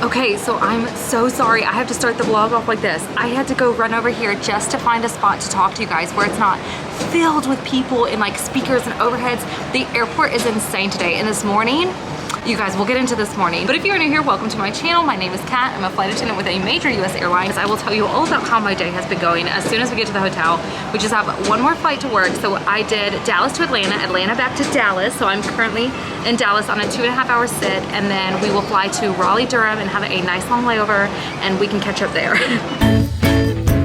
Okay, so I'm so sorry. I have to start the vlog off like this. I had to go run over here just to find a spot to talk to you guys where it's not filled with people and like speakers and overheads. The airport is insane today, and this morning, you guys, we'll get into this morning. But if you're new here, welcome to my channel. My name is Kat. I'm a flight attendant with a major US airlines. I will tell you all about how my day has been going as soon as we get to the hotel. We just have one more flight to work. So I did Dallas to Atlanta, Atlanta back to Dallas. So I'm currently in Dallas on a 2.5-hour sit, and then we will fly to Raleigh, Durham and have a nice long layover, and we can catch up there.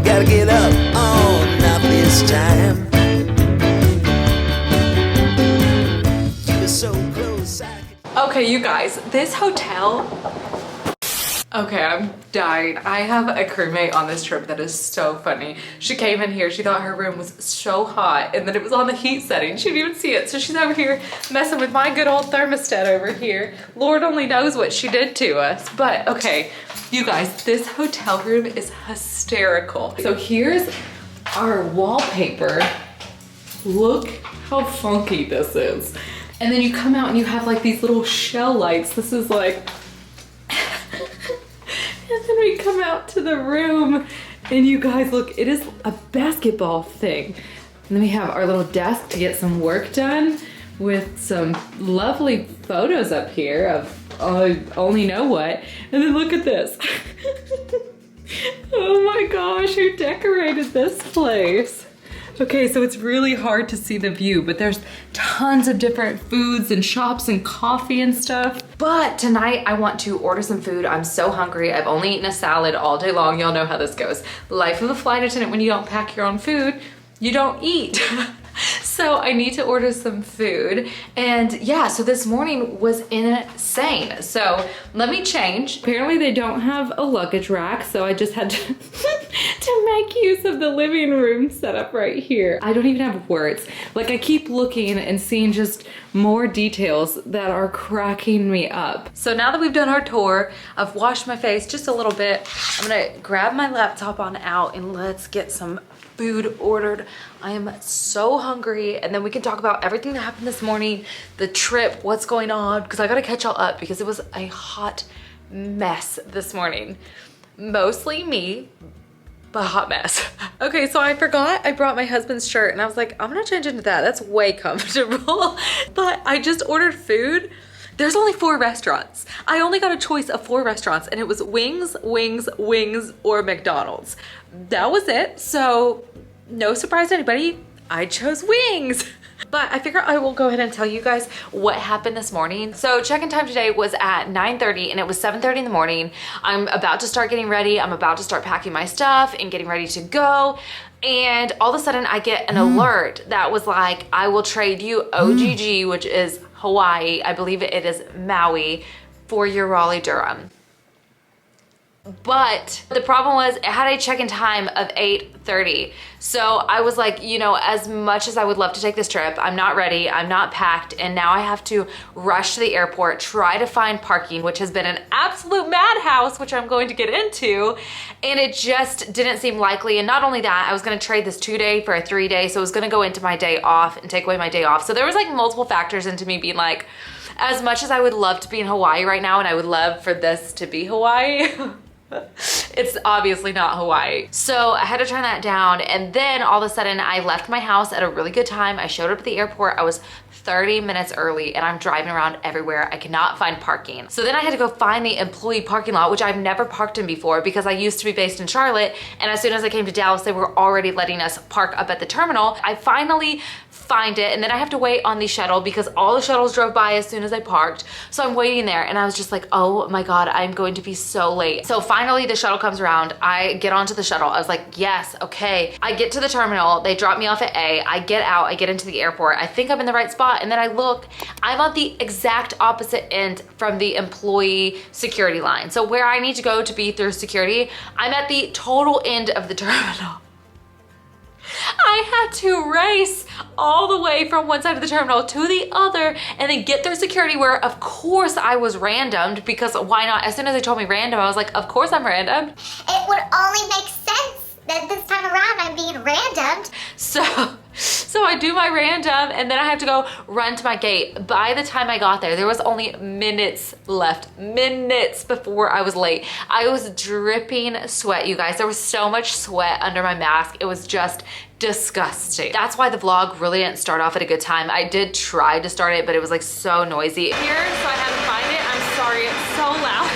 Gotta get up on up this time. Keep it so close. Okay, you guys, this hotel, okay, I'm dying. I have a crewmate on this trip that is so funny. She came in here, she thought her room was so hot, and then it was on the heat setting. She didn't even see it, so she's over here messing with my good old thermostat over here. Lord only knows what she did to us. But okay, you guys, this hotel room is hysterical. So here's our wallpaper. Look how funky this is. And then you come out and you have like these little shell lights. This is like, and then we come out to the room and you guys look, it is a basketball thing. And then we have our little desk to get some work done with some lovely photos up here of I only know what. And then look at this. Oh my gosh, who decorated this place? Okay, so it's really hard to see the view, but there's tons of different foods and shops and coffee and stuff. But tonight I want to order some food. I'm so hungry. I've only eaten a salad all day long. Y'all know how this goes. Life of a flight attendant, when you don't pack your own food, you don't eat. So I need to order some food. And yeah, so this morning was insane. So let me change. Apparently they don't have a luggage rack, so I just had to, to make use of the living room setup right here. I don't even have words. Like, I keep looking and seeing just more details that are cracking me up. So now that we've done our tour, I've washed my face just a little bit. I'm gonna grab my laptop on out and let's get some food ordered. I am so hungry, and then we can talk about everything that happened this morning, the trip, what's going on, because I gotta catch y'all up because it was a hot mess this morning. Mostly me, but hot mess. Okay, so I forgot I brought my husband's shirt, and I was like, I'm gonna change into that. That's way comfortable. But I just ordered food. There's only 4 restaurants. I only got a choice of 4 restaurants, and it was wings, wings, wings, or McDonald's. That was it. So no surprise to anybody, I chose wings. But I figure I will go ahead and tell you guys what happened this morning. So check-in time today was at 9:30 and it was 7:30 in the morning. I'm about to start getting ready. I'm about to start packing my stuff and getting ready to go. And all of a sudden I get an alert that was like, I will trade you OGG, which is Hawaii, I believe it is Maui, for your Raleigh Durham. But the problem was it had a check-in time of 8:30. So I was like, you know, as much as I would love to take this trip, I'm not ready, I'm not packed, and now I have to rush to the airport, try to find parking, which has been an absolute madhouse, which I'm going to get into, and it just didn't seem likely. And not only that, I was gonna trade this 2-day for a 3-day, so it was gonna go into my day off and take away my day off. So there was like multiple factors into me being like, as much as I would love to be in Hawaii right now, and I would love for this to be Hawaii, it's obviously not Hawaii. So I had to turn that down, and then all of a sudden I left my house at a really good time. I showed up at the airport. I was 30 minutes early and I'm driving around everywhere. I cannot find parking. So then I had to go find the employee parking lot, which I've never parked in before because I used to be based in Charlotte, and as soon as I came to Dallas, they were already letting us park up at the terminal. I finally find it, and then I have to wait on the shuttle because all the shuttles drove by as soon as I parked. So I'm waiting there and I was just like, oh my God, I'm going to be so late. So finally the shuttle comes around. I get onto the shuttle. I was like, yes, okay. I get to the terminal. They drop me off at A. I get out, I get into the airport. I think I'm in the right spot, and then I look, I'm on the exact opposite end from the employee security line. So where I need to go to be through security, I'm at the total end of the terminal. I had to race all the way from one side of the terminal to the other and then get through security, where of course I was randomed, because why not? As soon as they told me random, I was like, of course I'm random. It would only make sense that this time around I'm being randomed. So So I do my random and then I have to go run to my gate. By the time I got there was only minutes left, minutes before I was late. I was dripping sweat, you guys. There was so much sweat under my mask. It was just disgusting. That's why the vlog really didn't start off at a good time. I did try to start it, but it was like so noisy. Here, so I had to find it. I'm sorry, it's so loud.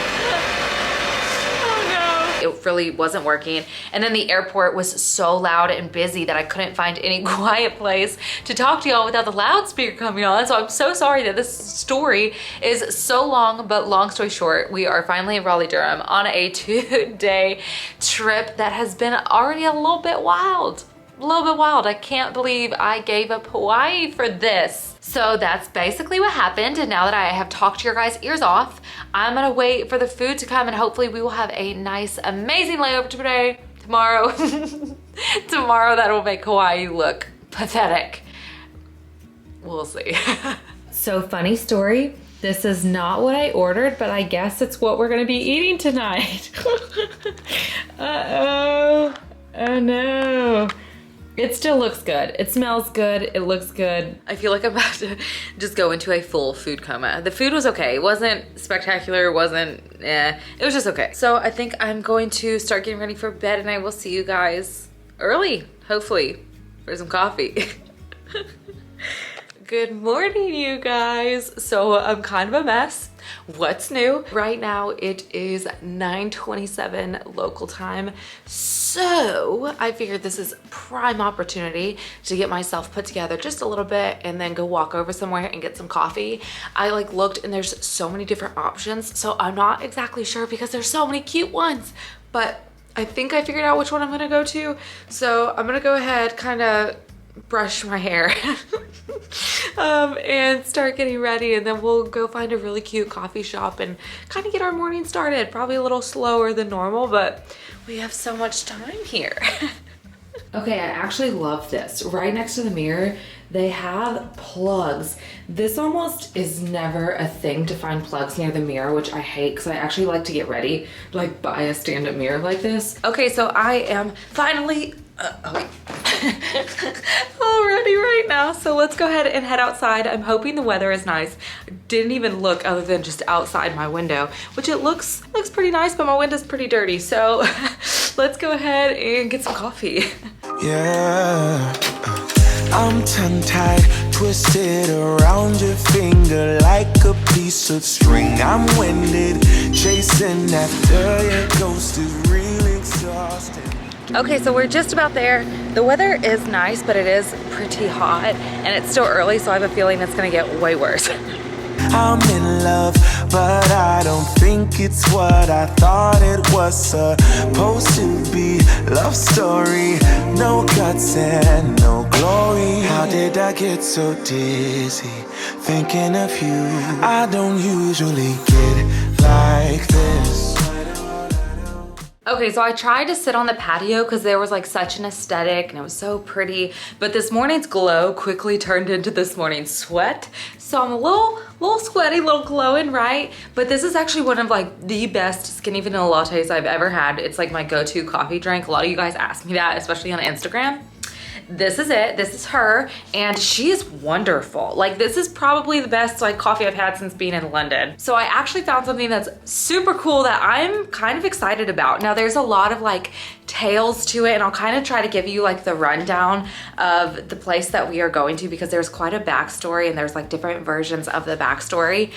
It really wasn't working. And then the airport was so loud and busy that I couldn't find any quiet place to talk to y'all without the loudspeaker coming on. So I'm so sorry that this story is so long, but long story short, we are finally in Raleigh-Durham on a 2-day trip that has been already a little bit wild. I can't believe I gave up Hawaii for this. So that's basically what happened. And now that I have talked your guys' ears off, I'm gonna wait for the food to come and hopefully we will have a nice, amazing layover today, tomorrow. Tomorrow that will make Hawaii look pathetic. We'll see. So funny story. This is not what I ordered, but I guess it's what we're gonna be eating tonight. Uh-oh. Oh no. It still looks good. It smells good. It looks good. I feel like I'm about to just go into a full food coma. The food was okay. It wasn't spectacular. It wasn't, it was just okay. So I think I'm going to start getting ready for bed and I will see you guys early, hopefully, for some coffee. Good morning, you guys. So I'm kind of a mess. What's new? Right now it is 9:27 local time. So I figured this is prime opportunity to get myself put together just a little bit and then go walk over somewhere and get some coffee. I like looked and there's so many different options. So I'm not exactly sure because there's so many cute ones, but I think I figured out which one I'm gonna go to. So I'm gonna go ahead, kind of brush my hair and start getting ready, and then we'll go find a really cute coffee shop and kind of get our morning started. Probably a little slower than normal, but we have so much time here. Okay, I actually love this. Right next to the mirror, they have plugs. This almost is never a thing to find plugs near the mirror, which I hate because I actually like to get ready, like buy a stand-up mirror like this. Okay, so I am finally all ready right now. So let's go ahead and head outside. I'm hoping the weather is nice. Didn't even look other than just outside my window, which it looks pretty nice, but my window's pretty dirty. So let's go ahead and get some coffee. Yeah, I'm tongue-tied, twisted around your finger like a piece of string. I'm winded, chasing after your ghost is real exhausting. Okay, so we're just about there. The weather is nice, but it is pretty hot and it's still early, so I have a feeling it's gonna get way worse. I'm in love, but I don't think it's what I thought it was supposed to be. Love story, no guts and no glory. How did I get so dizzy thinking of you? I don't usually get like this. Okay, so I tried to sit on the patio because there was like such an aesthetic and it was so pretty, but this morning's glow quickly turned into this morning's sweat. So I'm a little sweaty, a little glowing, right? But this is actually one of like the best skinny vanilla lattes I've ever had. It's like my go-to coffee drink. A lot of you guys ask me that, especially on Instagram. This is it, this is her, and she is wonderful. Like, this is probably the best like coffee I've had since being in London. So I actually found something that's super cool that I'm kind of excited about. Now there's a lot of like tales to it, and I'll kind of try to give you like the rundown of the place that we are going to because there's quite a backstory and there's like different versions of the backstory,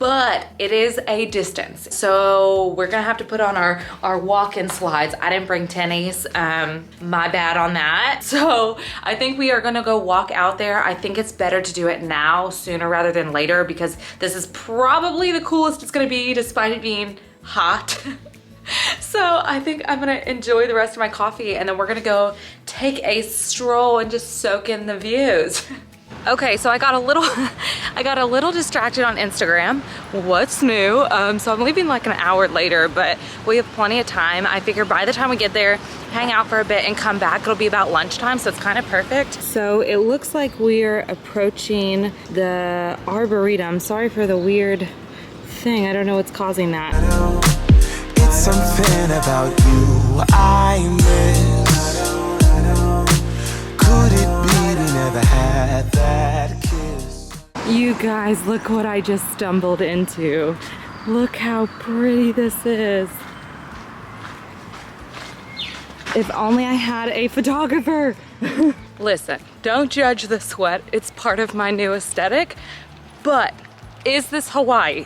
but it is a distance. So we're gonna have to put on our walk-in slides. I didn't bring tennies, my bad on that. So I think we are gonna go walk out there. I think it's better to do it now, sooner rather than later, because this is probably the coolest it's gonna be despite it being hot. So I think I'm gonna enjoy the rest of my coffee and then we're gonna go take a stroll and just soak in the views. Okay, so I got a little distracted on Instagram. What's new? So I'm leaving like an hour later, but we have plenty of time. I figure by the time we get there, hang out for a bit and come back, it'll be about lunchtime, so it's kind of perfect. So it looks like we're approaching the Arboretum. Sorry for the weird thing. I don't know what's causing that. It's something about you I miss. Could it be never had that kiss. You guys, look what I just stumbled into. Look how pretty this is. If only I had a photographer. Listen, don't judge the sweat. It's part of my new aesthetic. But is this Hawaii?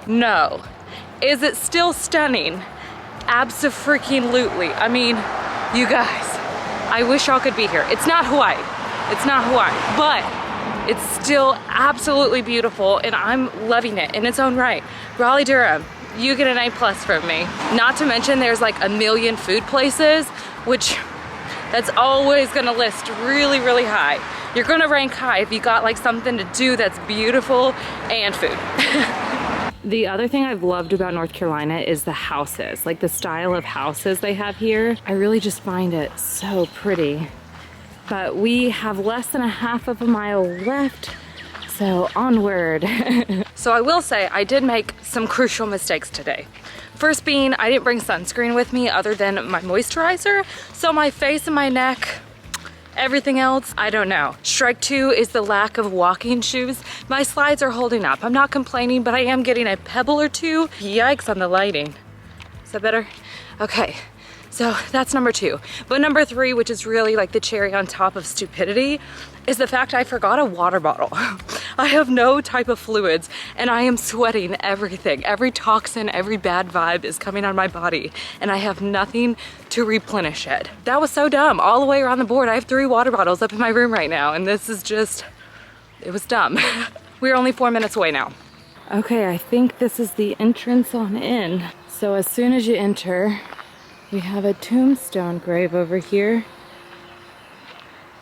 No. Is it still stunning? Abso-freaking-lutely. I mean, you guys, I wish y'all could be here. It's not Hawaii. It's not Hawaii, but it's still absolutely beautiful and I'm loving it in its own right. Raleigh-Durham, you get an A+ from me. Not to mention there's like a million food places, which that's always gonna list really, really high. You're gonna rank high if you got like something to do that's beautiful and food. The other thing I've loved about North Carolina is the houses, like the style of houses they have here. I really just find it so pretty. But we have less than a half of a mile left, so onward. So I will say I did make some crucial mistakes today. First being, I didn't bring sunscreen with me other than my moisturizer, so my face and my neck, everything else, I don't know. Strike 2 is the lack of walking shoes. My slides are holding up. I'm not complaining, but I am getting a pebble or two. Yikes on the lighting. Is that better? Okay. So that's number 2. But number 3, which is really like the cherry on top of stupidity, is the fact I forgot a water bottle. I have no type of fluids and I am sweating everything. Every toxin, every bad vibe is coming on my body and I have nothing to replenish it. That was so dumb. All the way around the board, I have 3 water bottles up in my room right now and this is just, it was dumb. We're only 4 minutes away now. Okay, I think this is the entrance on in. So as soon as you enter, we have a tombstone grave over here.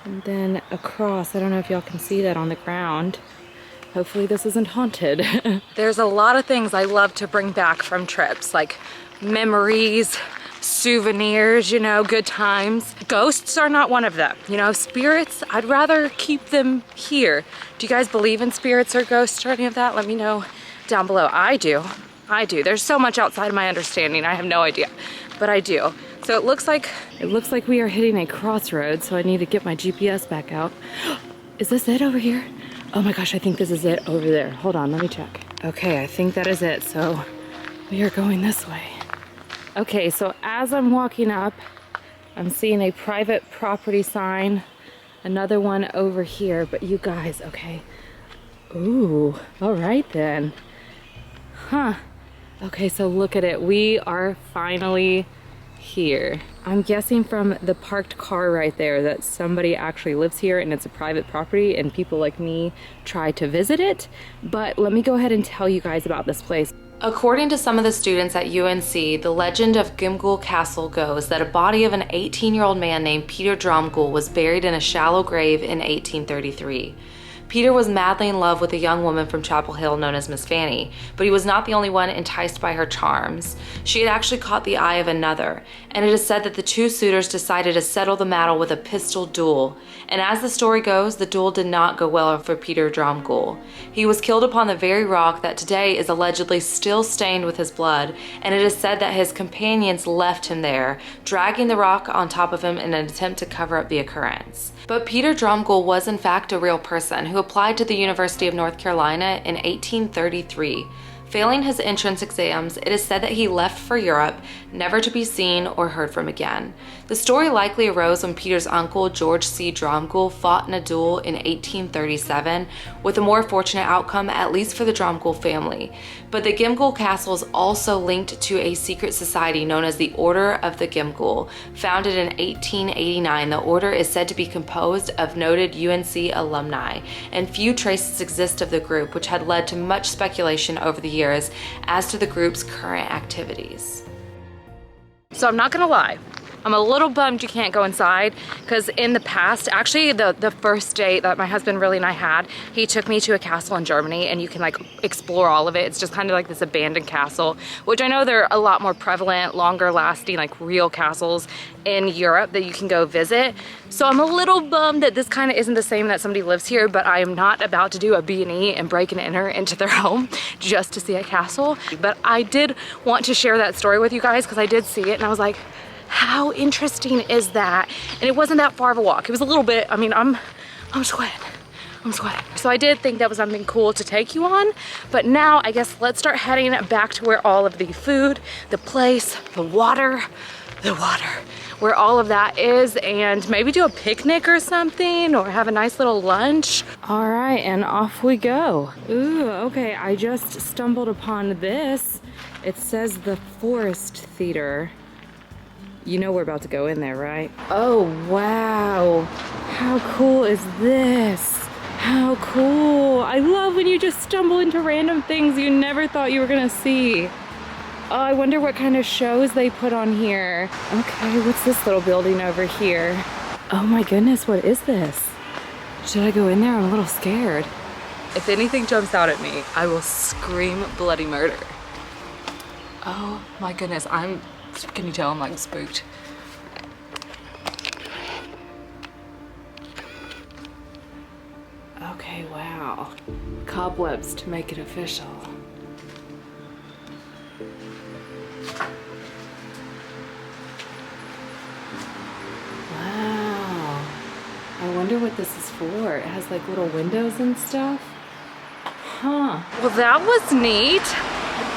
And then across, I don't know if y'all can see that on the ground. Hopefully this isn't haunted. There's a lot of things I love to bring back from trips, like memories, souvenirs, you know, good times. Ghosts are not one of them. You know, spirits, I'd rather keep them here. Do you guys believe in spirits or ghosts or any of that? Let me know down below. I do. I do. There's so much outside of my understanding. I have no idea, but I do. So it looks like we are hitting a crossroads, so I need to get my GPS back out. Is this it over here? Oh my gosh, I think this is it over there. Hold on, let me check. Okay, I think that is it. So we are going this way. Okay, so as I'm walking up, I'm seeing a private property sign, another one over here, but you guys, okay. Ooh, all right then. Huh. Okay, so look at it. We are finally here. I'm guessing from the parked car right there that somebody actually lives here and it's a private property and people like me try to visit it. But let me go ahead and tell you guys about this place. According to some of the students at UNC, the legend of Gimghoul Castle goes that a body of an 18-year-old man named Peter Dromgoole was buried in a shallow grave in 1833. Peter was madly in love with a young woman from Chapel Hill known as Miss Fanny, but he was not the only one enticed by her charms. She had actually caught the eye of another, and it is said that the two suitors decided to settle the matter with a pistol duel. And as the story goes, the duel did not go well for Peter Dromgoole. He was killed upon the very rock that today is allegedly still stained with his blood, and it is said that his companions left him there, dragging the rock on top of him in an attempt to cover up the occurrence. But Peter Dromgoole was in fact a real person who applied to the University of North Carolina in 1833. Failing his entrance exams, it is said that he left for Europe, never to be seen or heard from again. The story likely arose when Peter's uncle, George C. Dromgoole, fought in a duel in 1837, with a more fortunate outcome, at least for the Dromgoole family. But the Gimghoul Castle is also linked to a secret society known as the Order of the Gimghoul. Founded in 1889, the order is said to be composed of noted UNC alumni, and few traces exist of the group, which had led to much speculation over the years as to the group's current activities. So I'm not gonna lie, I'm a little bummed you can't go inside, because in the past, actually the first date that my husband really and I had, he took me to a castle in Germany and you can like explore all of it. It's just kind of like this abandoned castle, which I know they're a lot more prevalent, longer lasting, like real castles in Europe that you can go visit. So I'm a little bummed that this kind of isn't the same, that somebody lives here, but I am not about to do a B&E and break and enter into their home just to see a castle. But I did want to share that story with you guys because I did see it and I was like, how interesting is that? And it wasn't that far of a walk. It was a little bit, I mean, I'm I'm sweating. So I did think that was something cool to take you on, but now I guess let's start heading back to where all of the food, the place, the water, where all of that is, and maybe do a picnic or something, or have a nice little lunch. All right, and off we go. Ooh, okay, I just stumbled upon this. It says the Forest Theater. You know we're about to go in there, right? Oh, wow. How cool is this? How cool. I love when you just stumble into random things you never thought you were gonna see. Oh, I wonder what kind of shows they put on here. Okay, what's this little building over here? Oh my goodness, what is this? Should I go in there? I'm a little scared. If anything jumps out at me, I will scream bloody murder. Oh my goodness, can you tell I'm like spooked? Okay, wow. Cobwebs to make it official. Wow. I wonder what this is for. It has like little windows and stuff. Huh. Well, that was neat.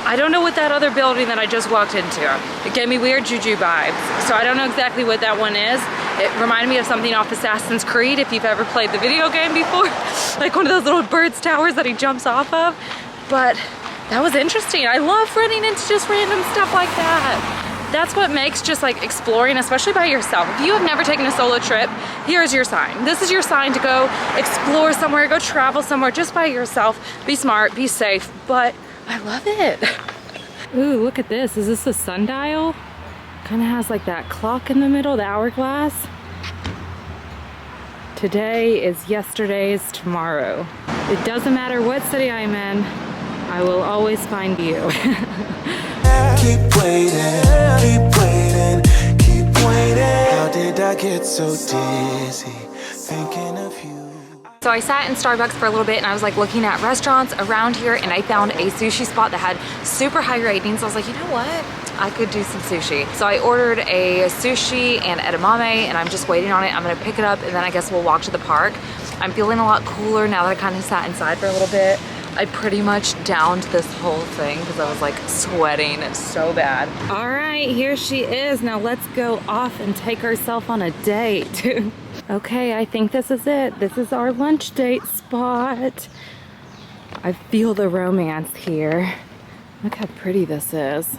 I don't know what that other building that I just walked into. It gave me weird juju vibes. So I don't know exactly what that one is. It reminded me of something off Assassin's Creed, if you've ever played the video game before. Like one of those little bird's towers that he jumps off of. But that was interesting. I love running into just random stuff like that. That's what makes just like exploring, especially by yourself. If you have never taken a solo trip, here's your sign. This is your sign to go explore somewhere, go travel somewhere just by yourself. Be smart, be safe, but I love it. Ooh, look at this. Is this a sundial? Kind of has like that clock in the middle, the hourglass. Today is yesterday's tomorrow. It doesn't matter what city I'm in, I will always find you. Keep waiting, keep waiting, keep waiting. How did I get so dizzy thinking of you? So I sat in Starbucks for a little bit and I was like looking at restaurants around here, and I found a sushi spot that had super high ratings. I was like, you know what? I could do some sushi. So I ordered a sushi and edamame, and I'm just waiting on it. I'm gonna pick it up and then I guess we'll walk to the park. I'm feeling a lot cooler now that I kind of sat inside for a little bit. I pretty much downed this whole thing because I was like sweating so bad. All right, here she is. Now let's go off and take ourselves on a date. Okay, I think this is it. This is our lunch date spot. I feel the romance here. Look how pretty this is.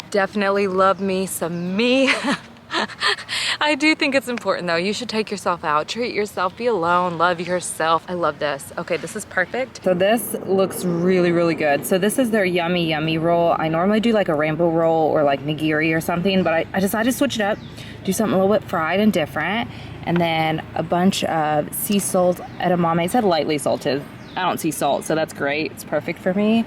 Definitely love me some me. I do think it's important though. You should take yourself out, treat yourself, be alone, love yourself. I love this. Okay, this is perfect. So this looks really, really good. So this is their yummy, yummy roll. I normally do like a rainbow roll or like nigiri or something, but I decided to switch it up, do something a little bit fried and different. And then a bunch of sea salt edamame. It said lightly salted. I don't see salt, so that's great. It's perfect for me.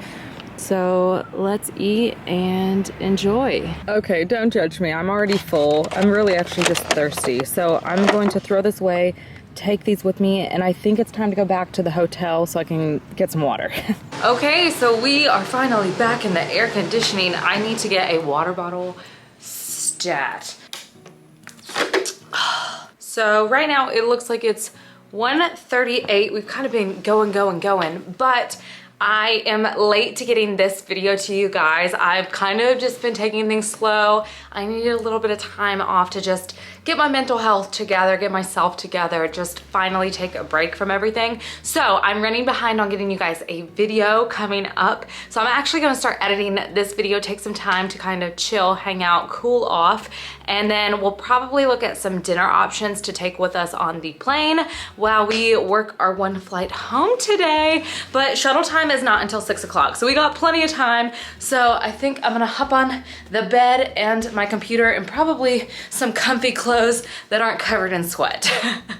So let's eat and enjoy. Okay, don't judge me. I'm already full. I'm really actually just thirsty. So I'm going to throw this away, take these with me, and I think it's time to go back to the hotel so I can get some water. Okay, so we are finally back in the air conditioning. I need to get a water bottle stat. So right now it looks like it's 1:38. We've kind of been going, but I am late to getting this video to you guys. I've kind of just been taking things slow. I needed a little bit of time off to just get my mental health together, get myself together, just finally take a break from everything. So I'm running behind on getting you guys a video coming up. So I'm actually gonna start editing this video, take some time to kind of chill, hang out, cool off, and then we'll probably look at some dinner options to take with us on the plane while we work our one flight home today. But shuttle time is not until 6 o'clock, so we got plenty of time. So I think I'm gonna hop on the bed and my computer and probably some comfy clothes that aren't covered in sweat.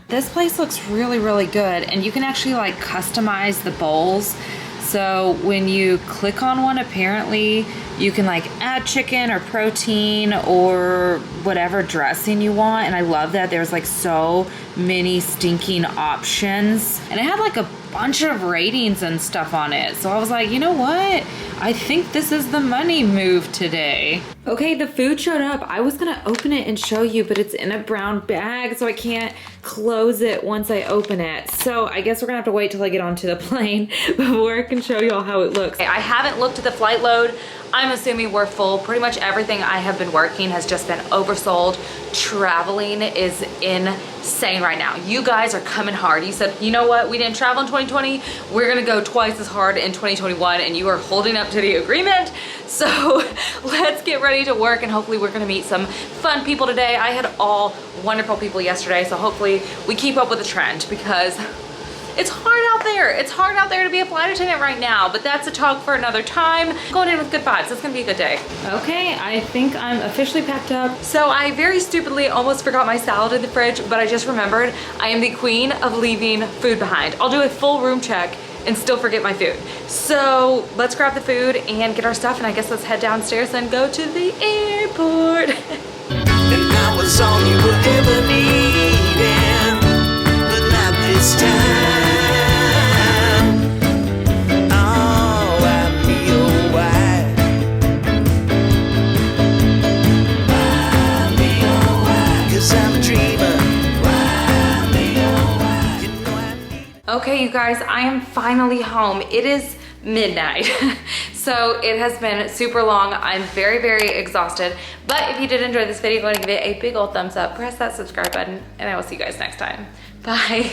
This place looks really, really good, and you can actually like customize the bowls. So when you click on one, apparently you can like add chicken or protein or whatever dressing you want. And I love that there's like so many stinking options. And it had like a bunch of ratings and stuff on it. So I was like, you know what? I think this is the money move today. Okay, the food showed up. I was gonna open it and show you, but it's in a brown bag, so I can't close it once I open it. So I guess we're gonna have to wait till I get onto the plane before I can show y'all how it looks. I haven't looked at the flight load. I'm assuming we're full. Pretty much everything I have been working has just been oversold. Traveling is insane right now. You guys are coming hard. You said, you know what? We didn't travel in 2020. We're gonna go twice as hard in 2021, and you are holding up to the agreement. So let's get ready to work, and hopefully we're gonna meet some fun people today. I had all wonderful people yesterday, so hopefully we keep up with the trend, because it's hard out there. It's hard out there to be a flight attendant right now, but that's a talk for another time. Going in with good vibes. It's gonna be a good day. Okay, I think I'm officially packed up. So I very stupidly almost forgot my salad in the fridge, but I just remembered I am the queen of leaving food behind. I'll do a full room check and still forget my food. So let's grab the food and get our stuff, and I guess let's head downstairs and go to the airport. And I was all you were ever needing, but not this time. Oh, I'm your wife. I'm your wife. 'Cause I'm a dreamer. I'm your wife. You know I need. Okay, you guys, I am finally home. It is midnight. So it has been super long. I'm very, very exhausted. But if you did enjoy this video, go ahead and give it a big old thumbs up, press that subscribe button, and I will see you guys next time. Bye.